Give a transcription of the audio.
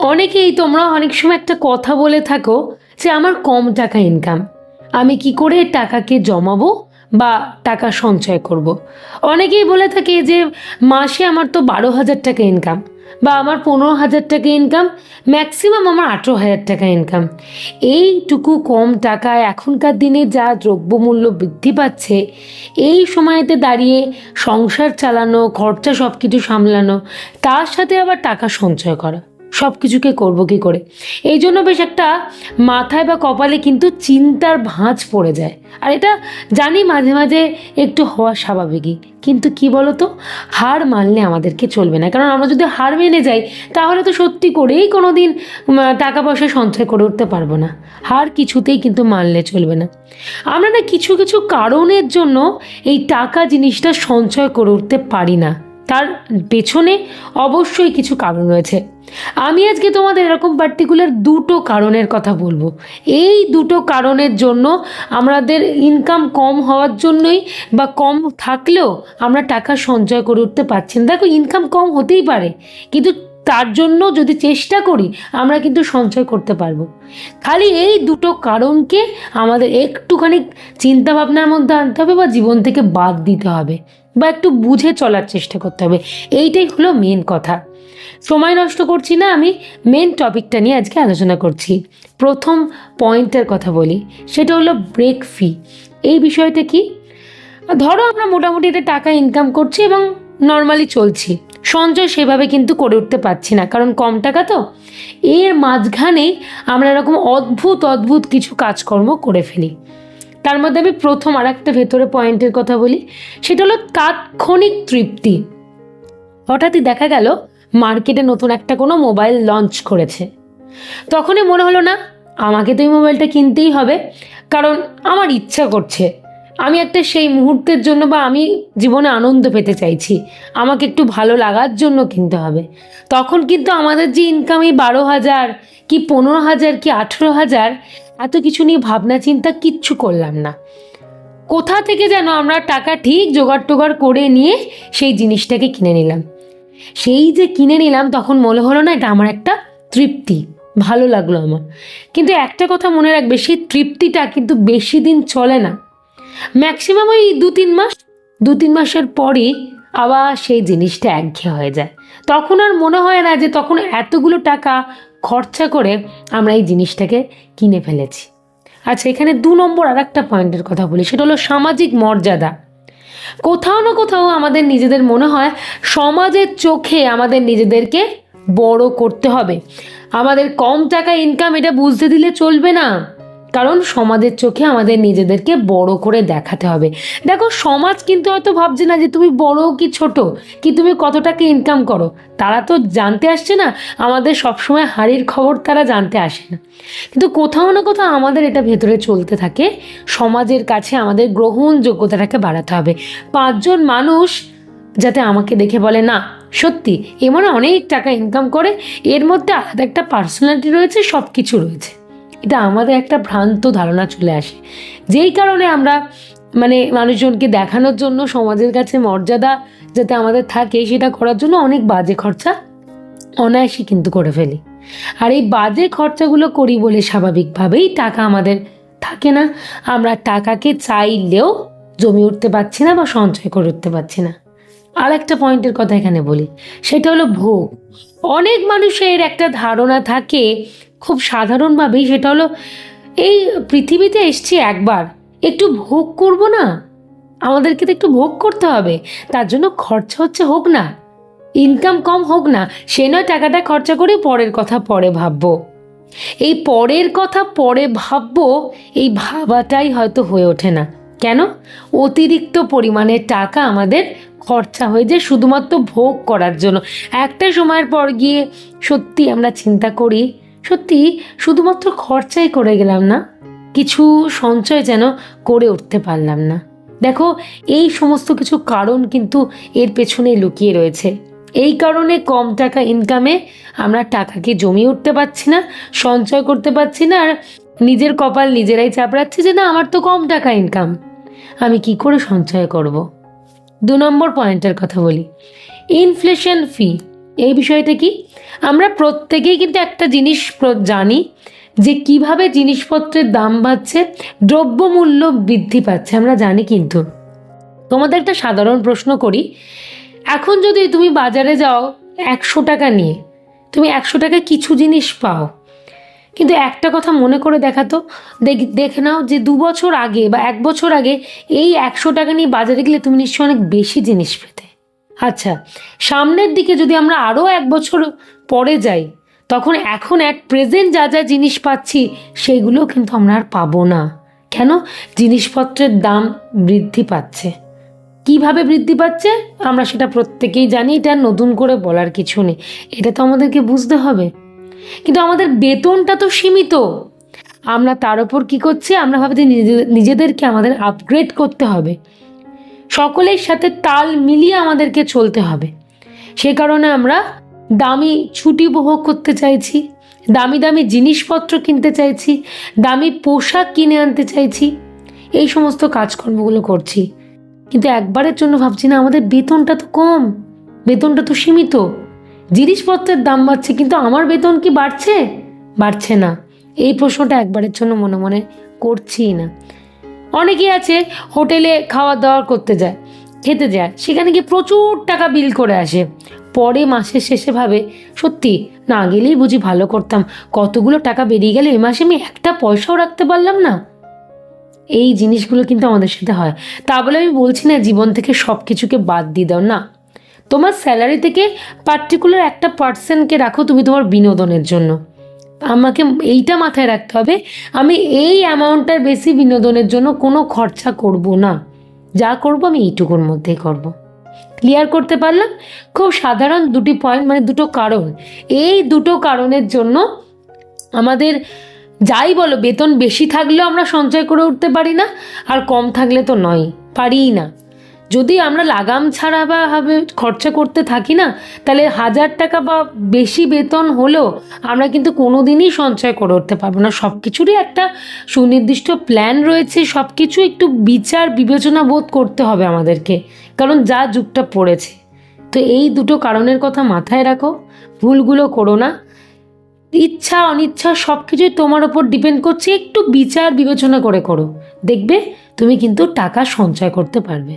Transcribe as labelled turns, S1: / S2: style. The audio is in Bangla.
S1: অনেকেই তোমরা অনেক সময় একটা কথা বলে থাকো যে আমার কম টাকা ইনকাম, আমি কি করে টাকাকে জমাবো বা টাকা সঞ্চয় করব। অনেকেই বলে থাকে যে মাসে আমার তো 12,000 টাকা ইনকাম, বা আমার 15,000 টাকা ইনকাম, ম্যাক্সিমাম আমার 18,000 টাকা ইনকাম। এইটুকু কম টাকায় এখনকার দিনে যা দ্রব্যমূল্য বৃদ্ধি পাচ্ছে, এই সময়তে দাঁড়িয়ে সংসার চালানো, খরচা সব কিছু সামলানো, তার সাথে আবার টাকা সঞ্চয় করা, সব কিছুকে করবো কী করে, এই জন্য বেশ একটা মাথায় বা কপালে কিন্তু চিন্তার ভাঁজ পড়ে যায়। আর এটা জানি মাঝে মাঝে একটু হওয়া স্বাভাবিকই, কিন্তু কি বলতো, হার মানলে আমাদেরকে চলবে না। কারণ আমরা যদি হার মেনে যাই তাহলে তো সত্যি করেই কোনো দিন টাকা পয়সা সঞ্চয় করে উঠতে পারবো না। হার কিছুতেই কিন্তু মানলে চলবে না। আমরা না কিছু কিছু কারণের জন্য এই টাকা জিনিসটা সঞ্চয় করে উঠতে পারি না, তার পেছনে অবশ্যই কিছু কারণ রয়েছে। আমি আজকে তোমাদের এরকম পার্টিকুলার দুটো কারণের কথা বলবো। এই দুটো কারণের জন্য আমাদের ইনকাম কম হওয়ার জন্যই বা কম থাকলেও আমরা টাকা সঞ্চয় করে উঠতে পারছি না। দেখো, ইনকাম কম হতেই পারে, কিন্তু তার জন্য যদি চেষ্টা করি আমরা কিন্তু সঞ্চয় করতে পারবো। খালি এই দুটো কারণকে আমাদের একটুখানি চিন্তাভাবনার মধ্যে আনতে হবে, বা জীবন থেকে বাদ দিতে হবে, বা একটু বুঝে চলার চেষ্টা করতে হবে। এইটাই হলো মেন কথা। সময় নষ্ট করছি না, আমি মেন টপিকটা নিয়ে আজকে আলোচনা করছি। প্রথম পয়েন্টের কথা বলি, সেটা হলো ব্রেক ফি। এই বিষয়টা কি? ধরো আমরা মোটামুটি এটা টাকা ইনকাম করছি এবং নর্মালি চলছি, সঞ্চয় সেভাবে কিন্তু করে উঠতে পারছি না, কারণ কম টাকা তো। এর মাঝখানেই আমরা এরকম অদ্ভুত অদ্ভুত কিছু কাজকর্ম করে ফেলি। তার মধ্যে আমি প্রথম আর একটা ভেতরে পয়েন্টের কথা বলি, সেটা হলো তাৎক্ষণিক তৃপ্তি। হঠাৎই দেখা গেল মার্কেটে নতুন একটা কোনো মোবাইল লঞ্চ করেছে, তখনই মনে হলো না আমাকে তো এই মোবাইলটা কিনতেই হবে, কারণ আমার ইচ্ছা করছে, আমি একটা সেই মুহূর্তের জন্য বা আমি জীবনে আনন্দ পেতে চাইছি, আমাকে একটু ভালো লাগার জন্য কিনতে হবে। তখন কিন্তু আমাদের যে ইনকাম, এই 12,000 কি 15,000 কি 18,000, এত কিছু নিয়ে ভাবনা চিন্তা কিচ্ছু করলাম না। কোথা থেকে যেন আমরা টাকা ঠিক জোগাড় টোগাড় করে নিয়ে সেই জিনিসটাকে কিনে নিলাম। সেই যে কিনে নিলাম তখন মনে হলো না এটা আমার একটা তৃপ্তি, ভালো লাগলো আমার। কিন্তু একটা কথা মনে রাখবে, সেই তৃপ্তিটা কিন্তু বেশি দিন চলে না, ম্যাক্সিমাম ওই 2-3 মাস। 2-3 মাসের পরেই আবার সেই জিনিসটা একঘেয়ে হয়ে যায়। তখন আর মনে হয় না যে তখন এতগুলো টাকা খরচা করে আমরা এই জিনিসটাকে কিনে ফেলেছি। আচ্ছা, এখানে 2 নম্বর আর একটা পয়েন্টের কথা বলি, সেটা হলো সামাজিক মর্যাদা। কোথাও না কোথাও আমাদের নিজেদের মনে হয় সমাজের চোখে আমাদের নিজেদেরকে বড় করতে হবে। আমাদের কম টাকা ইনকাম এটা বুঝতে দিলে চলবে না, কারণ সমাজের চোখে আমাদের নিজেদেরকে বড় করে দেখাতে হবে। দেখো, সমাজ কিন্তু হয়তো ভাবছে না যে তুমি বড় কি ছোট, কি তুমি কত টাকা ইনকাম করো, তারা তো জানতে আসছে না। আমাদের সবসময় হাড়ির খবর তারা জানতে আসে না, কিন্তু কোথাও না কোথাও আমাদের এটা ভেতরে চলতে থাকে। সমাজের কাছে আমাদের গ্রহণযোগ্যতাটাকে বাড়াতে হবে। 5 জন মানুষ যাতে আমাকে দেখে বলে, না সত্যি এ মনে অনেক টাকা ইনকাম করে, এর মধ্যে আলাদা একটা পার্সোনালিটি রয়েছে, সব কিছু রয়েছে। এটা আমাদের একটা ভ্রান্ত ধারণা চলে আসে, যেই কারণে আমরা মানুষজনকে দেখানোর জন্য, সমাজের কাছে মর্যাদা যাতে আমাদের থাকে, সেটা করার জন্য অনেক বাজে খরচা অনায়াসই কিন্তু করে ফেলি। আর এই বাজে খরচাগুলো করি বলে স্বাভাবিকভাবেই টাকা আমাদের থাকে না। আমরা টাকাকে চাইলেও জমিয়ে উঠতে পারছি না বা সঞ্চয় করে উঠতে পারছি না। আর একটা পয়েন্টের কথা এখানে বলি, সেটা হলো ভোগ। অনেক মানুষের একটা ধারণা থাকে খুব সাধারণভাবেই, সেটা হলো এই পৃথিবীতে এসছি একবার, একটু ভোগ করব না, আমাদেরকে তো একটু ভোগ করতে হবে, তার জন্য খরচা হচ্ছে হোক না, ইনকাম কম হোক না, সে নয় টাকাটা খরচা করে পরের কথা পরে ভাববো। এই পরের কথা পরে ভাববো, এই ভাবাটাই হয়তো হয়ে ওঠে না। কেন? অতিরিক্ত পরিমাণে টাকা আমাদের খরচা হয়ে যায় শুধুমাত্র ভোগ করার জন্য। একটা সময়ের পর গিয়ে সত্যি আমরা চিন্তা করি, সত্যি শুধুমাত্র খরচাই করে গেলাম না, কিছু সঞ্চয় যেন করে উঠতে পারলাম না। দেখো, এই সমস্ত কিছু কারণ কিন্তু এর পেছনে লুকিয়ে রয়েছে। এই কারণে কম টাকা ইনকামে আমরা টাকাকে জমিয়ে উঠতে পারছি না, সঞ্চয় করতে পারছি না, আর নিজের কপাল নিজেরাই চাপড়াচ্ছি যে না আমার তো কম টাকা ইনকাম, আমি কি করে সঞ্চয় করব। 2 নম্বর পয়েন্টের কথা বলি, ইনফ্লেশন ফি। এই বিষয়টা কি? আমরা প্রত্যেকেই কিন্তু একটা জিনিস জানি যে কিভাবে জিনিসপত্রের দাম বাড়ছে, দ্রব্যমূল্য বৃদ্ধি পাচ্ছে, আমরা জানি। কিন্তু তোমাদের একটা সাধারণ প্রশ্ন করি, এখন যদি তুমি বাজারে যাও 100 টাকা নিয়ে, তুমি 100 টাকায় কিছু জিনিস পাও, কিন্তু একটা কথা মনে করে দেখাতো, দেখে নাও যে 2 বছর আগে বা 1 বছর আগে এই 100 টাকা নিয়ে বাজারে গেলে তুমি নিশ্চয়ই অনেক বেশি জিনিস পেতে। আচ্ছা, সামনের দিকে যদি আমরা আরও 1 বছর পরে যাই, তখন এখন প্রেজেন্ট যা যা জিনিস পাচ্ছি সেগুলো কিন্তু আমরা আর পাবো না। কেন? জিনিসপত্রের দাম বৃদ্ধি পাচ্ছে। কিভাবে বৃদ্ধি পাচ্ছে আমরা সেটা প্রত্যেকেই জানি, এটা নতুন করে বলার কিছু নেই, এটা তো আমাদেরকে বুঝতে হবে। কিন্তু আমাদের বেতনটা তো সীমিত, আমরা তার উপর কী করছি, আমরা ভাবছি নিজেদেরকে আমাদের আপগ্রেড করতে হবে, সকলের সাথে তাল মিলিয়ে আমাদেরকে চলতে হবে। সে কারণে আমরা দামি ছুটি উপভোগ করতে চাইছি, দামি দামি জিনিসপত্র কিনতে চাইছি, দামি পোশাক কিনে আনতে চাইছি, এই সমস্ত কাজকর্মগুলো করছি। কিন্তু একবারের জন্য ভাবছি না আমাদের বেতনটা তো কম, বেতনটা তো সীমিত, জিনিসপত্রের দাম বাড়ছে কিন্তু আমার বেতন কি বাড়ছে? বাড়ছে না। এই প্রশ্নটা একবারের জন্য মনে মনে করছিই না। অনেকেই আছে হোটেলে খাওয়া দাওয়া করতে যায়, খেতে যায়, সেখানে গিয়ে প্রচুর টাকা বিল করে আসে, পরে মাসের শেষে ভাবে সত্যি না গেলেই বুঝি ভালো করতাম, কতগুলো টাকা বেরিয়ে গেলে এই মাসে আমি একটা পয়সাও রাখতে পারলাম না। এই জিনিসগুলো কিন্তু আমাদের সাথে হয়। তা বলে আমি বলছি না জীবন থেকে সব কিছুকে বাদ দিয়ে দাও, না, তোমার স্যালারি থেকে পার্টিকুলার একটা পার্সেন্টকে রাখো তুমি তোমার বিনোদনের জন্য। আমাকে এইটা মাথায় রাখতে হবে, আমি এই অ্যামাউন্টটার বেশি বিনোদনের জন্য কোনো খরচা করব না, যা করব আমি এইটুকুর মধ্যেই করব। ক্লিয়ার করতে পারলাম? খুব সাধারণ দুটি পয়েন্ট, মানে দুটো কারণ। এই দুটো কারণের জন্য আমাদের যাই বলো বেতন বেশি থাকলেও আমরা সঞ্চয় করে উঠতে পারি না, আর কম থাকলে তো নয়, পারিই না। যদি আমরা লাগাম ছাড়া বা ভাবে খরচা করতে থাকি না, তাহলে 1000 টাকা বা বেশি বেতন হলেও আমরা কিন্তু কোনো দিনই সঞ্চয় করে উঠতে পারবো না। সব কিছুরই একটা সুনির্দিষ্ট প্ল্যান রয়েছে, সব কিছু একটু বিচার বিবেচনা বোধ করতে হবে আমাদেরকে, কারণ যা যুগটা পড়েছে। তো এই দুটো কারণের কথা মাথায় রাখো, ভুলগুলো করো না। ইচ্ছা অনিচ্ছা সব কিছুই তোমার ওপর ডিপেন্ড করছে, একটু বিচার বিবেচনা করে করো, দেখবে তুমি কিন্তু টাকা সঞ্চয় করতে পারবে।